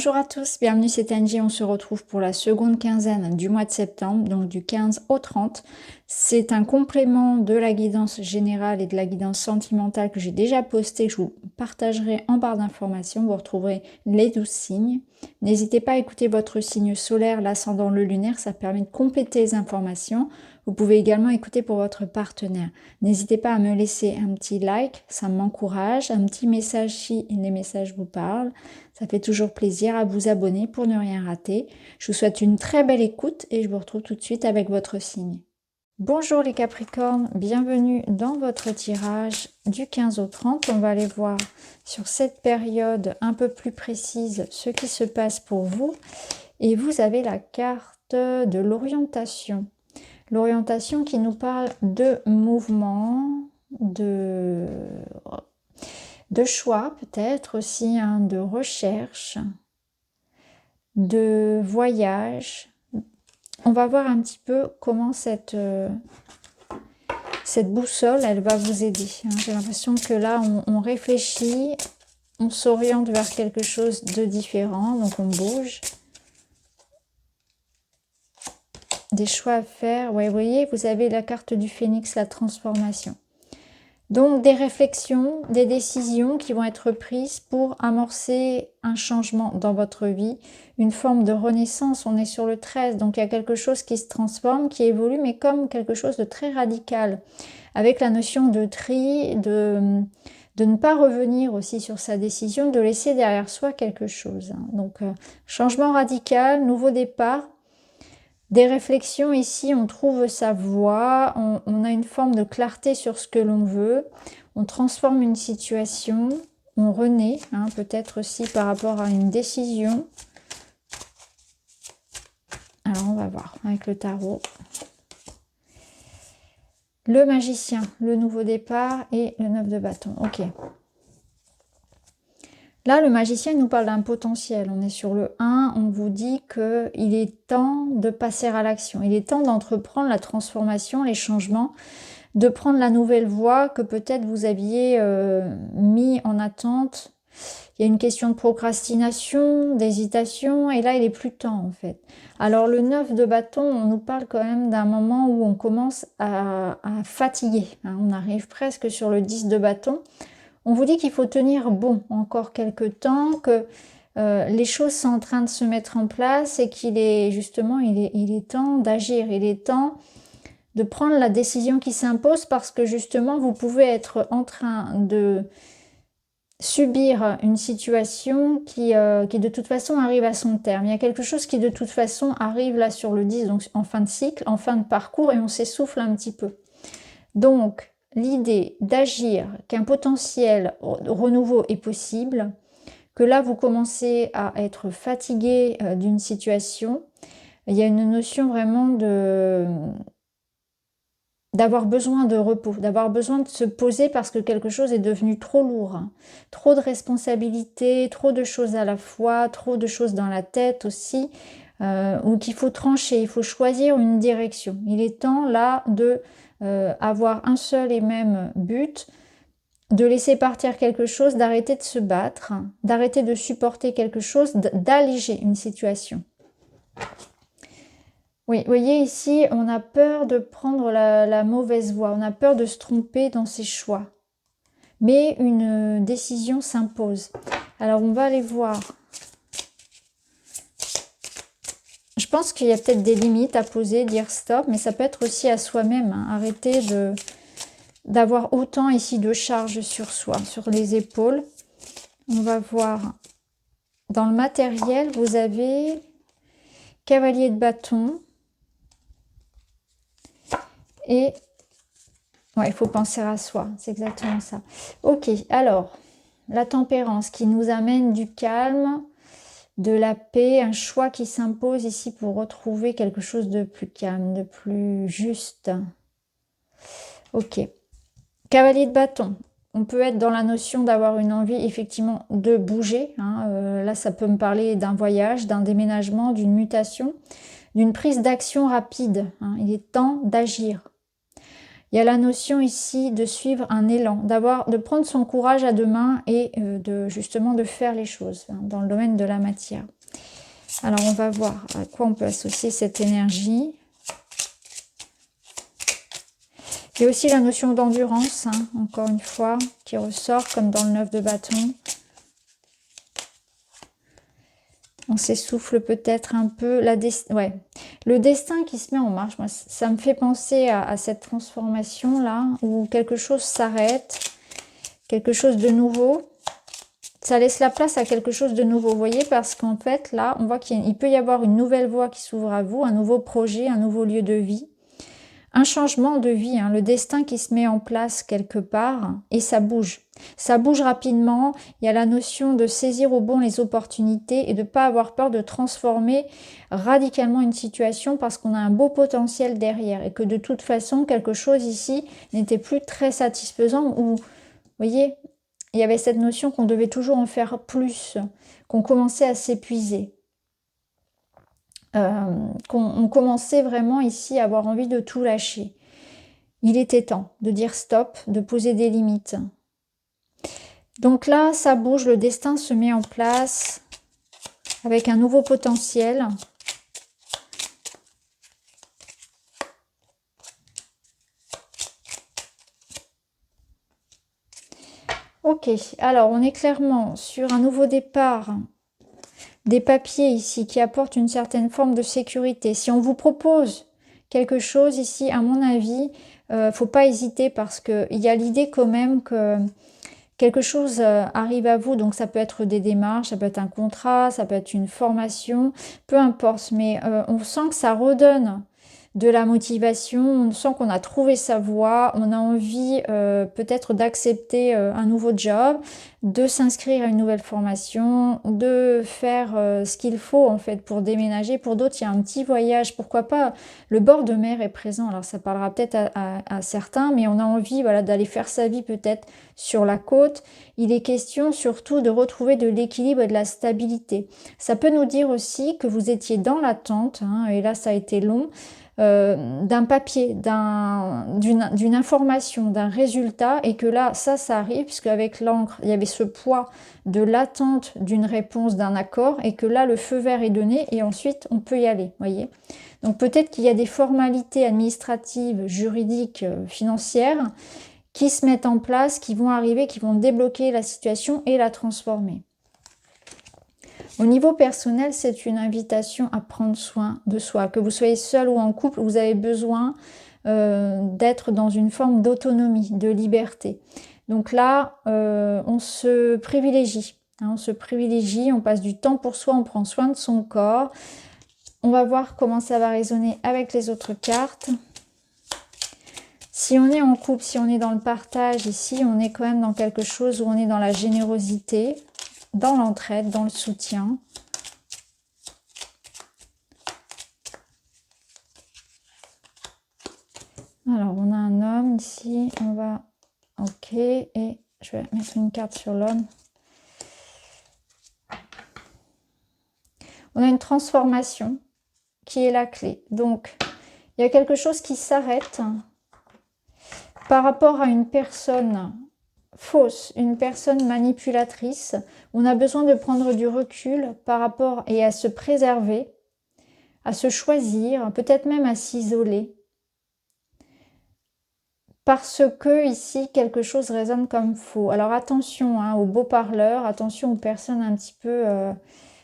Bonjour à tous, bienvenue, c'est Angie. On se retrouve pour la seconde quinzaine du mois de septembre, donc du 15 au 30. C'est un complément de la guidance générale et de la guidance sentimentale que j'ai déjà posté, que je vous partagerai en barre d'informations. Vous retrouverez les 12 signes. N'hésitez pas à écouter votre signe solaire, l'ascendant, le lunaire, ça permet de compléter les informations. Vous pouvez également écouter pour votre partenaire. N'hésitez pas à me laisser un petit like, ça m'encourage, un petit message si les messages vous parlent. Ça fait toujours plaisir, à vous abonner pour ne rien rater. Je vous souhaite une très belle écoute et je vous retrouve tout de suite avec votre signe. Bonjour les Capricornes, bienvenue dans votre tirage du 15 au 30. On va aller voir sur cette période un peu plus précise ce qui se passe pour vous. Et vous avez la carte de l'orientation. L'orientation qui nous parle de mouvement, de choix peut-être aussi, hein, de recherche, de voyage. On va voir un petit peu comment cette boussole, elle va vous aider. Hein. J'ai l'impression que là, on réfléchit, on s'oriente vers quelque chose de différent, donc on bouge. Des choix à faire. Ouais, vous voyez, vous avez la carte du phénix, la transformation. Donc des réflexions, des décisions qui vont être prises pour amorcer un changement dans votre vie, une forme de renaissance. On est sur le 13, donc il y a quelque chose qui se transforme, qui évolue, mais comme quelque chose de très radical, avec la notion de tri, de ne pas revenir aussi sur sa décision, de laisser derrière soi quelque chose. Donc changement radical, nouveau départ. Des réflexions ici, on trouve sa voie, on a une forme de clarté sur ce que l'on veut, on transforme une situation, on renaît, hein, peut-être aussi par rapport à une décision. Alors on va voir avec le tarot. Le magicien, le nouveau départ et le 9 de bâton. Ok. Là, le magicien nous parle d'un potentiel. On est sur le 1, on vous dit qu'il est temps de passer à l'action. Il est temps d'entreprendre la transformation, les changements, de prendre la nouvelle voie que peut-être vous aviez mis en attente. Il y a une question de procrastination, d'hésitation, et là, il n'est plus temps en fait. Alors, le 9 de bâton, on nous parle quand même d'un moment où on commence à fatiguer. Hein. On arrive presque sur le 10 de bâton. On vous dit qu'il faut tenir bon encore quelques temps, que les choses sont en train de se mettre en place et qu'il est justement, il est temps d'agir, il est temps de prendre la décision qui s'impose parce que justement, vous pouvez être en train de subir une situation qui de toute façon arrive à son terme. Il y a quelque chose qui de toute façon arrive là sur le 10, donc en fin de cycle, en fin de parcours et on s'essouffle un petit peu. Donc, l'idée d'agir, qu'un potentiel renouveau est possible, que là vous commencez à être fatigué d'une situation, il y a une notion vraiment d'avoir besoin de repos, d'avoir besoin de se poser parce que quelque chose est devenu trop lourd, hein. Trop de responsabilités, trop de choses à la fois, trop de choses dans la tête aussi, ou qu'il faut trancher, il faut choisir une direction. Il est temps là de avoir un seul et même but, de laisser partir quelque chose, d'arrêter de se battre, d'arrêter de supporter quelque chose, d'alléger une situation. Oui, vous voyez ici, on a peur de prendre la mauvaise voie, on a peur de se tromper dans ses choix. Mais une décision s'impose. Alors on va aller voir. Je pense qu'il y a peut-être des limites à poser, dire stop, mais ça peut être aussi à soi-même. Hein. Arrêter d'avoir autant ici de charge sur soi, sur les épaules. On va voir. Dans le matériel, vous avez cavalier de bâton. Et ouais, il faut penser à soi, c'est exactement ça. Ok, alors, la tempérance qui nous amène du calme, de la paix, un choix qui s'impose ici pour retrouver quelque chose de plus calme, de plus juste. Ok. Cavalier de bâton. On peut être dans la notion d'avoir une envie effectivement de bouger. Hein. Là, ça peut me parler d'un voyage, d'un déménagement, d'une mutation, d'une prise d'action rapide. Hein. Il est temps d'agir. Il y a la notion ici de suivre un élan, de prendre son courage à deux mains et justement de faire les choses hein, dans le domaine de la matière. Alors, on va voir à quoi on peut associer cette énergie. Il y a aussi la notion d'endurance, hein, encore une fois, qui ressort comme dans le 9 de bâton. On s'essouffle peut-être un peu. Le destin qui se met en marche, moi, ça me fait penser à cette transformation-là, où quelque chose s'arrête, quelque chose de nouveau. Ça laisse la place à quelque chose de nouveau, vous voyez, parce qu'en fait, là, on voit qu'il peut y avoir une nouvelle voie qui s'ouvre à vous, un nouveau projet, un nouveau lieu de vie. Un changement de vie, hein, le destin qui se met en place quelque part et ça bouge. Ça bouge rapidement, il y a la notion de saisir au bon les opportunités et de ne pas avoir peur de transformer radicalement une situation parce qu'on a un beau potentiel derrière et que de toute façon, quelque chose ici n'était plus très satisfaisant ou, vous voyez, il y avait cette notion qu'on devait toujours en faire plus, qu'on commençait à s'épuiser. Qu'on commençait vraiment ici à avoir envie de tout lâcher. Il était temps de dire stop, de poser des limites. Donc là, ça bouge, le destin se met en place avec un nouveau potentiel. Ok, alors on est clairement sur un nouveau départ. Des papiers ici qui apportent une certaine forme de sécurité. Si on vous propose quelque chose ici, à mon avis, faut pas hésiter parce qu'il y a l'idée quand même que quelque chose arrive à vous. Donc ça peut être des démarches, ça peut être un contrat, ça peut être une formation, peu importe. Mais on sent que ça redonne de la motivation, on sent qu'on a trouvé sa voie, on a envie peut-être d'accepter un nouveau job, de s'inscrire à une nouvelle formation, de faire ce qu'il faut en fait pour déménager. Pour d'autres, il y a un petit voyage, pourquoi pas, le bord de mer est présent, alors ça parlera peut-être à certains, mais on a envie voilà, d'aller faire sa vie peut-être sur la côte. Il est question surtout de retrouver de l'équilibre et de la stabilité. Ça peut nous dire aussi que vous étiez dans l'attente, hein, et là ça a été long, d'un papier, d'une information, d'un résultat, et que là, ça arrive, puisque avec l'encre, il y avait ce poids de l'attente d'une réponse, d'un accord, et que là, le feu vert est donné, et ensuite, on peut y aller, voyez. Donc peut-être qu'il y a des formalités administratives, juridiques, financières, qui se mettent en place, qui vont arriver, qui vont débloquer la situation et la transformer. Au niveau personnel, c'est une invitation à prendre soin de soi. Que vous soyez seul ou en couple, vous avez besoin d'être dans une forme d'autonomie, de liberté. Donc là, on se privilégie. Hein, on se privilégie, on passe du temps pour soi, on prend soin de son corps. On va voir comment ça va résonner avec les autres cartes. Si on est en couple, si on est dans le partage, ici, on est quand même dans quelque chose où on est dans la générosité, dans l'entraide, dans le soutien. Alors, on a un homme ici, on va... Ok, et je vais mettre une carte sur l'homme. On a une transformation qui est la clé. Donc, il y a quelque chose qui s'arrête par rapport à une personne fausse, une personne manipulatrice. On a besoin de prendre du recul par rapport et à se préserver, à se choisir, peut-être même à s'isoler. Parce que ici, quelque chose résonne comme faux. Alors attention hein, aux beaux parleurs, attention aux personnes un petit peu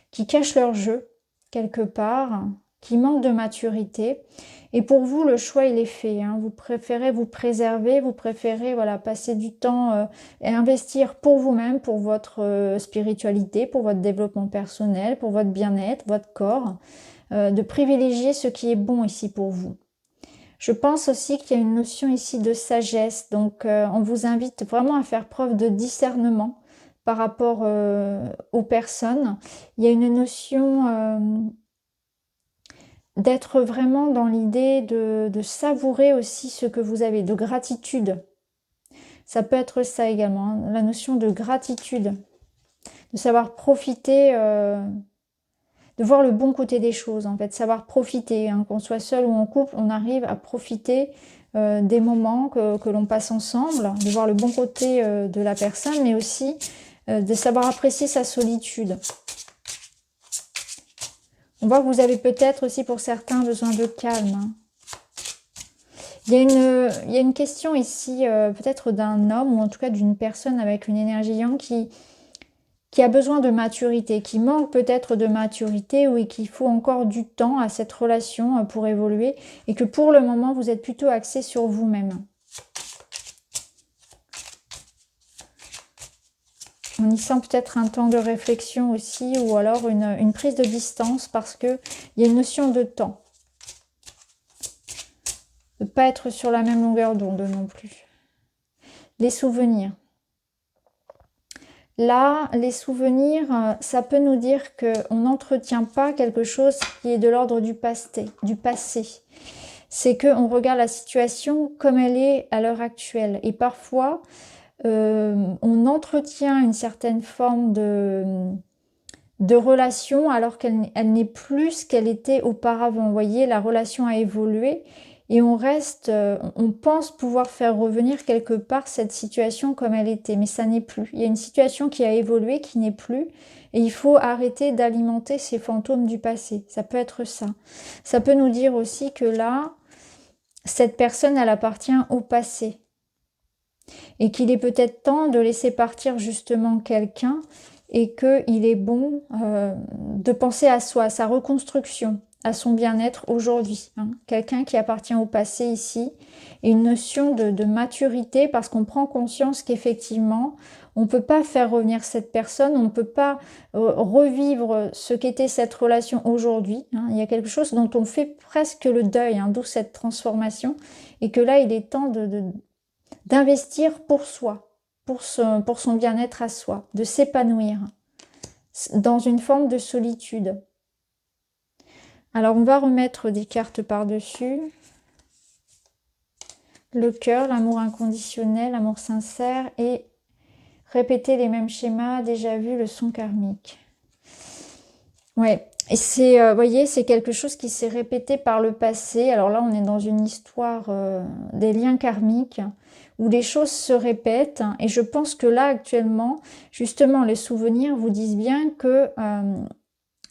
qui cachent leur jeu quelque part, qui manquent de maturité. Et pour vous, le choix, il est fait. Hein. Vous préférez vous préserver, vous préférez voilà, passer du temps et investir pour vous-même, pour votre spiritualité, pour votre développement personnel, pour votre bien-être, votre corps, de privilégier ce qui est bon ici pour vous. Je pense aussi qu'il y a une notion ici de sagesse. Donc, on vous invite vraiment à faire preuve de discernement par rapport aux personnes. Il y a une notion... d'être vraiment dans l'idée de savourer aussi ce que vous avez, de gratitude. Ça peut être ça également, hein, la notion de gratitude, de savoir profiter, de voir le bon côté des choses en fait, savoir profiter, hein, qu'on soit seul ou en couple, on arrive à profiter des moments que l'on passe ensemble, de voir le bon côté de la personne, mais aussi de savoir apprécier sa solitude. On voit que vous avez peut-être aussi pour certains besoin de calme. Hein. Il y a une question ici, peut-être d'un homme, ou en tout cas d'une personne avec une énergie yang qui a besoin de maturité, qui manque peut-être de maturité, ou qu'il faut encore du temps à cette relation pour évoluer, et que pour le moment, vous êtes plutôt axé sur vous-même. On y sent peut-être un temps de réflexion aussi, ou alors une prise de distance, parce qu'il y a une notion de temps. De ne pas être sur la même longueur d'onde non plus. Les souvenirs. Là, les souvenirs, ça peut nous dire qu'on n'entretient pas quelque chose qui est de l'ordre du passé. C'est qu'on regarde la situation comme elle est à l'heure actuelle. Et parfois, on entretient une certaine forme de relation alors qu'elle n'est plus ce qu'elle était auparavant. Vous voyez, la relation a évolué et on reste, on pense pouvoir faire revenir quelque part cette situation comme elle était, mais ça n'est plus. Il y a une situation qui a évolué, qui n'est plus, et il faut arrêter d'alimenter ces fantômes du passé. Ça peut être ça. Ça peut nous dire aussi que là, cette personne, elle appartient au passé. Et qu'il est peut-être temps de laisser partir justement quelqu'un et qu'il est bon de penser à soi, à sa reconstruction, à son bien-être aujourd'hui. Hein. Quelqu'un qui appartient au passé ici, et une notion de maturité parce qu'on prend conscience qu'effectivement, on ne peut pas faire revenir cette personne, on ne peut pas revivre ce qu'était cette relation aujourd'hui. Hein. Il y a quelque chose dont on fait presque le deuil, hein, d'où cette transformation, et que là, il est temps d'investir pour soi, pour son bien-être à soi, de s'épanouir dans une forme de solitude. Alors, on va remettre des cartes par-dessus. Le cœur, l'amour inconditionnel, l'amour sincère et répéter les mêmes schémas déjà vus, le son karmique. Ouais, et c'est, vous voyez, c'est quelque chose qui s'est répété par le passé. Alors là, on est dans une histoire des liens karmiques où les choses se répètent. Et je pense que là, actuellement, justement, les souvenirs vous disent bien que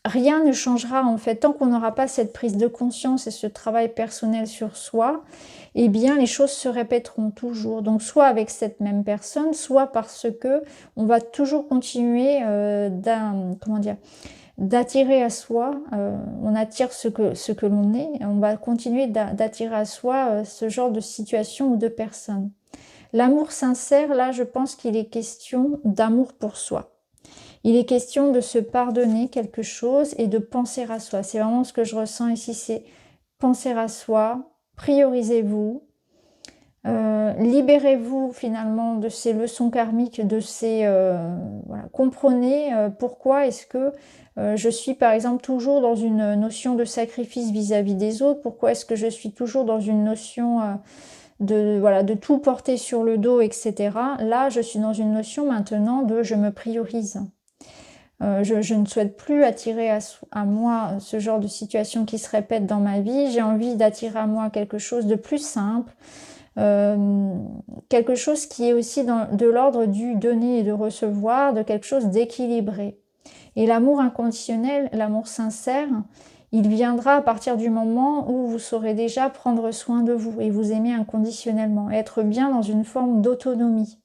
rien ne changera en fait. Tant qu'on n'aura pas cette prise de conscience et ce travail personnel sur soi, eh bien, les choses se répéteront toujours. Donc, soit avec cette même personne, soit parce que on va toujours continuer d'attirer à soi, on attire ce que l'on est, et on va continuer d'attirer à soi ce genre de situation ou de personne. L'amour sincère, là, je pense qu'il est question d'amour pour soi. Il est question de se pardonner quelque chose et de penser à soi. C'est vraiment ce que je ressens ici, c'est penser à soi, priorisez-vous, libérez-vous finalement de ces leçons karmiques, de ces... voilà, comprenez pourquoi est-ce que je suis par exemple toujours dans une notion de sacrifice vis-à-vis des autres, pourquoi est-ce que je suis toujours dans une notion de tout porter sur le dos, etc. Là, je suis dans une notion maintenant de je me priorise. Je ne souhaite plus attirer à moi ce genre de situation qui se répète dans ma vie. J'ai envie d'attirer à moi quelque chose de plus simple, quelque chose qui est aussi de l'ordre du donner et de recevoir, de quelque chose d'équilibré. Et l'amour inconditionnel, l'amour sincère, il viendra à partir du moment où vous saurez déjà prendre soin de vous et vous aimer inconditionnellement, être bien dans une forme d'autonomie.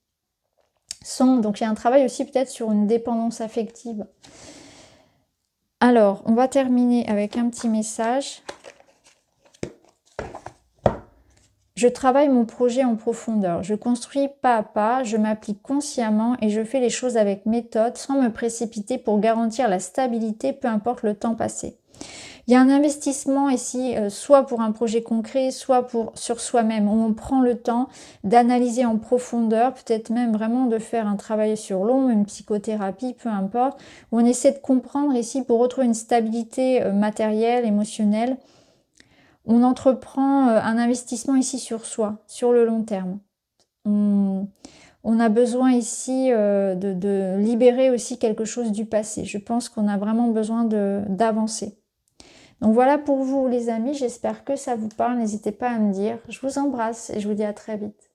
Donc il y a un travail aussi peut-être sur une dépendance affective. Alors, on va terminer avec un petit message. Je travaille mon projet en profondeur. Je construis pas à pas, je m'applique consciemment et je fais les choses avec méthode sans me précipiter pour garantir la stabilité, peu importe le temps passé. Il y a un investissement ici, soit pour un projet concret, soit sur soi-même, où on prend le temps d'analyser en profondeur, peut-être même vraiment de faire un travail sur l'ombre, une psychothérapie, peu importe, où on essaie de comprendre ici pour retrouver une stabilité matérielle, émotionnelle. On entreprend un investissement ici sur soi, sur le long terme. On a besoin ici de libérer aussi quelque chose du passé. Je pense qu'on a vraiment besoin d'avancer. Donc voilà pour vous les amis, j'espère que ça vous parle, n'hésitez pas à me dire. Je vous embrasse et je vous dis à très vite.